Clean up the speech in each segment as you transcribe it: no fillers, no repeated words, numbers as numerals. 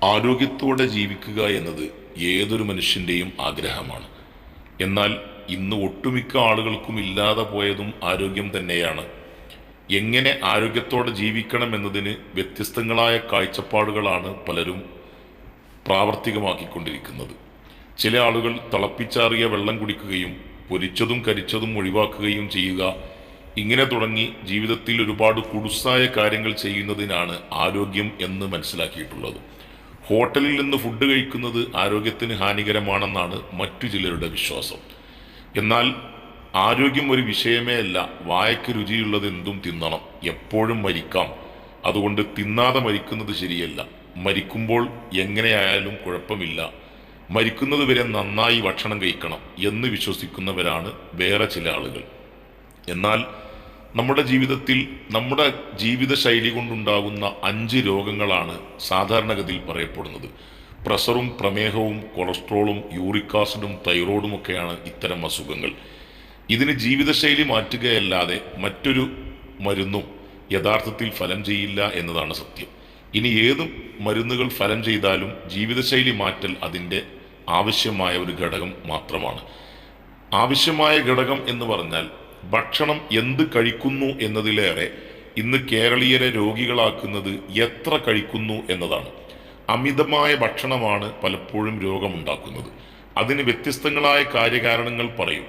ആരോഗ്യത്തോടെ ജീവിക്കുക എന്നത് ഏതൊരു മനുഷ്യൻ്റെയും ആഗ്രഹമാണ്. എന്നാൽ ഇന്ന് ഒട്ടുമിക്ക ആളുകൾക്കും ഇല്ലാതെ പോയതും ആരോഗ്യം തന്നെയാണ്. എങ്ങനെ ആരോഗ്യത്തോടെ ജീവിക്കണം എന്നതിന് വ്യത്യസ്തങ്ങളായ കാഴ്ചപ്പാടുകളാണ് പലരും പ്രാവർത്തികമാക്കിക്കൊണ്ടിരിക്കുന്നത്. ചില ആളുകൾ തിളപ്പിച്ചാറിയ വെള്ളം കുടിക്കുകയും പൊരിച്ചതും കരിച്ചതും ഒഴിവാക്കുകയും ചെയ്യുക, ഇങ്ങനെ തുടങ്ങി ജീവിതത്തിൽ ഒരുപാട് കുടുസായ കാര്യങ്ങൾ ചെയ്യുന്നതിനാണ് ആരോഗ്യം എന്ന് മനസ്സിലാക്കിയിട്ടുള്ളത്. ഹോട്ടലിൽ നിന്ന് ഫുഡ് കഴിക്കുന്നത് ആരോഗ്യത്തിന് ഹാനികരമാണെന്നാണ് മറ്റു ചിലരുടെ വിശ്വാസം. എന്നാൽ ആരോഗ്യം ഒരു വിഷയമേ അല്ല. വായയ്ക്ക് രുചിയുള്ളത് എന്തും തിന്നണം. എപ്പോഴും മരിക്കാം, അതുകൊണ്ട് തിന്നാതെ മരിക്കുന്നത് ശരിയല്ല. മരിക്കുമ്പോൾ എങ്ങനെയായാലും കുഴപ്പമില്ല, മരിക്കുന്നത് വരെ നന്നായി ഭക്ഷണം കഴിക്കണം എന്ന് വിശ്വസിക്കുന്നവരാണ് വേറെ ചില ആളുകൾ. എന്നാൽ നമ്മുടെ ജീവിതത്തിൽ നമ്മുടെ ജീവിതശൈലി കൊണ്ടുണ്ടാകുന്ന 5 രോഗങ്ങളാണ് സാധാരണഗതിയിൽ പറയപ്പെടുന്നത്. പ്രഷറും പ്രമേഹവും കൊളസ്ട്രോളും യൂറിക് ആസിഡും തൈറോയിഡും ഒക്കെയാണ് ഇത്തരം അസുഖങ്ങൾ. ഇതിന് ജീവിതശൈലി മാറ്റുകയല്ലാതെ മറ്റൊരു മരുന്നും യഥാർത്ഥത്തിൽ ഫലം ചെയ്യില്ല എന്നതാണ് സത്യം. ഇനി ഏത് മരുന്നുകൾ ഫലം ചെയ്താലും ജീവിതശൈലി മാറ്റൽ അതിൻ്റെ ആവശ്യമായ ഒരു ഘടകം മാത്രമാണ്. ആവശ്യമായ ഘടകം എന്ന് പറഞ്ഞാൽ ഭക്ഷണം എന്ത് കഴിക്കുന്നു എന്നതിലേറെ ഇന്ന് കേരളീയരെ രോഗികളാക്കുന്നത് എത്ര കഴിക്കുന്നു എന്നതാണ്. അമിതമായ ഭക്ഷണമാണ് പലപ്പോഴും രോഗമുണ്ടാക്കുന്നത്. അതിന് വ്യത്യസ്തങ്ങളായ കാര്യകാരണങ്ങൾ പറയും.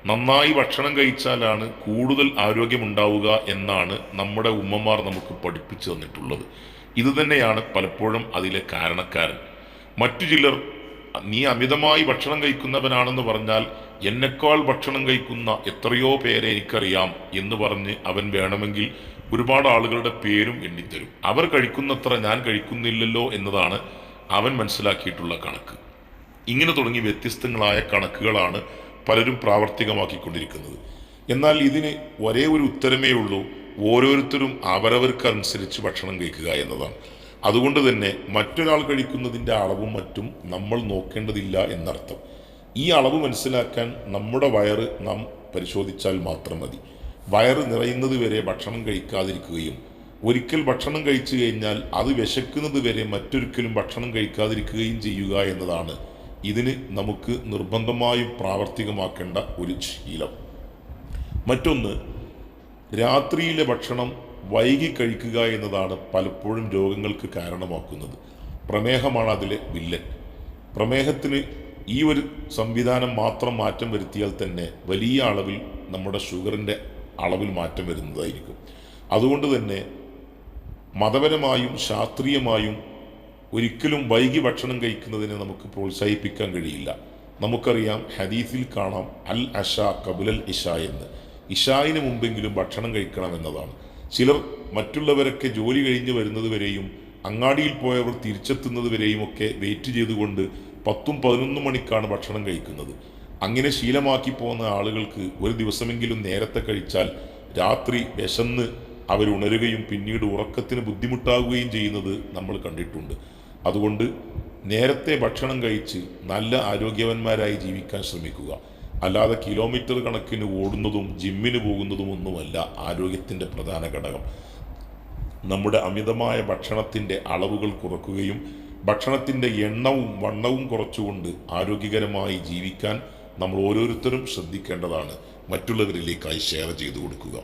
നന്നായി ഭക്ഷണം കഴിച്ചാലാണ് കൂടുതൽ ആരോഗ്യമുണ്ടാവുക എന്നാണ് നമ്മുടെ ഉമ്മമാർ നമുക്ക് പഠിപ്പിച്ചു തന്നിട്ടുള്ളത്. ഇതുതന്നെയാണ് പലപ്പോഴും അതിലെ കാരണക്കാരൻ. മറ്റു ചിലർ നീ അമിതമായി ഭക്ഷണം കഴിക്കുന്നവനാണെന്ന് പറഞ്ഞാൽ എന്നെക്കാൾ ഭക്ഷണം കഴിക്കുന്ന എത്രയോ പേരെ എനിക്കറിയാം എന്ന് പറഞ്ഞ് അവൻ വേണമെങ്കിൽ ഒരുപാട് ആളുകളുടെ പേരും എണ്ണിത്തരും. അവർ കഴിക്കുന്നത്ര ഞാൻ കഴിക്കുന്നില്ലല്ലോ എന്നതാണ് അവൻ മനസ്സിലാക്കിയിട്ടുള്ള കണക്ക്. ഇങ്ങനെ തുടങ്ങി വ്യത്യസ്തങ്ങളായ കണക്കുകളാണ് പലരും പ്രാവർത്തികമാക്കിക്കൊണ്ടിരിക്കുന്നത്. എന്നാൽ ഇതിന് ഒരേ ഒരു ഉത്തരമേ ഉള്ളൂ: ഓരോരുത്തരും അവരവർക്കനുസരിച്ച് ഭക്ഷണം കഴിക്കുക എന്നതാണ്. അതുകൊണ്ട് തന്നെ മറ്റൊരാൾ കഴിക്കുന്നതിൻ്റെ അളവും മറ്റും നമ്മൾ നോക്കേണ്ടതില്ല എന്നർത്ഥം. ഈ അളവ് മനസ്സിലാക്കാൻ നമ്മുടെ വയറ് നാം പരിശോധിച്ചാൽ മാത്രം മതി. വയറ് നിറയുന്നത് വരെ ഭക്ഷണം കഴിക്കാതിരിക്കുകയും ഒരിക്കൽ ഭക്ഷണം കഴിച്ചു കഴിഞ്ഞാൽ അത് വിശക്കുന്നത് വരെ മറ്റൊരിക്കലും ഭക്ഷണം കഴിക്കാതിരിക്കുകയും ചെയ്യുക എന്നതാണ് ഇതിന് നമുക്ക് നിർബന്ധമായും പ്രാവർത്തികമാക്കേണ്ട ഒരു ശീലം. മറ്റൊന്ന്, രാത്രിയിലെ ഭക്ഷണം വൈകി കഴിക്കുക എന്നതാണ് പലപ്പോഴും രോഗങ്ങൾക്ക് കാരണമാക്കുന്നത്. പ്രമേഹമാണ് അതിലെ വില്ലൻ. പ്രമേഹത്തിന് ഈ ഒരു സംവിധാനം മാത്രം മാറ്റം വരുത്തിയാൽ തന്നെ വലിയ അളവിൽ നമ്മുടെ ഷുഗറിൻ്റെ അളവിൽ മാറ്റം വരുന്നതായിരിക്കും. അതുകൊണ്ട് തന്നെ മതപരമായും ശാസ്ത്രീയമായും ഒരിക്കലും വൈകി ഭക്ഷണം കഴിക്കുന്നതിനെ നമുക്ക് പ്രോത്സാഹിപ്പിക്കാൻ കഴിയില്ല. നമുക്കറിയാം, ഹദീസിൽ കാണാം അൽ അഷ കബുലൽ ഇഷ എന്ന്. ഇഷായിന് മുമ്പെങ്കിലും ഭക്ഷണം കഴിക്കണം എന്നതാണ്. ചിലർ മറ്റുള്ളവരൊക്കെ ജോലി കഴിഞ്ഞ് വരുന്നത് വരെയും അങ്ങാടിയിൽ പോയവർ തിരിച്ചെത്തുന്നത് വരെയും ഒക്കെ വെയിറ്റ് ചെയ്തുകൊണ്ട് 10-11 മണിക്കാണ് ഭക്ഷണം കഴിക്കുന്നത്. അങ്ങനെ ശീലമാക്കി പോകുന്ന ആളുകൾക്ക് ഒരു ദിവസമെങ്കിലും നേരത്തെ കഴിച്ചാൽ രാത്രി വിശന്ന് അവരുണരുകയും പിന്നീട് ഉറക്കത്തിന് ബുദ്ധിമുട്ടാകുകയും ചെയ്യുന്നത് നമ്മൾ കണ്ടിട്ടുണ്ട്. അതുകൊണ്ട് നേരത്തെ ഭക്ഷണം കഴിച്ച് നല്ല ആരോഗ്യവാന്മാരായി ജീവിക്കാൻ ശ്രമിക്കുക. അല്ലാതെ കിലോമീറ്റർ കണക്കിന് ഓടുന്നതും ജിമ്മിന് പോകുന്നതും ഒന്നുമല്ല ആരോഗ്യത്തിൻ്റെ പ്രധാന ഘടകം. നമ്മുടെ അമിതമായ ഭക്ഷണത്തിൻ്റെ അളവുകൾ കുറയ്ക്കുകയും ഭക്ഷണത്തിൻ്റെ എണ്ണവും വണ്ണവും കുറച്ചുകൊണ്ട് ആരോഗ്യകരമായി ജീവിക്കാൻ നമ്മൾ ഓരോരുത്തരും ശ്രദ്ധിക്കേണ്ടതാണ്. മറ്റുള്ളവരിലേക്കായി ഷെയർ ചെയ്തു കൊടുക്കുക.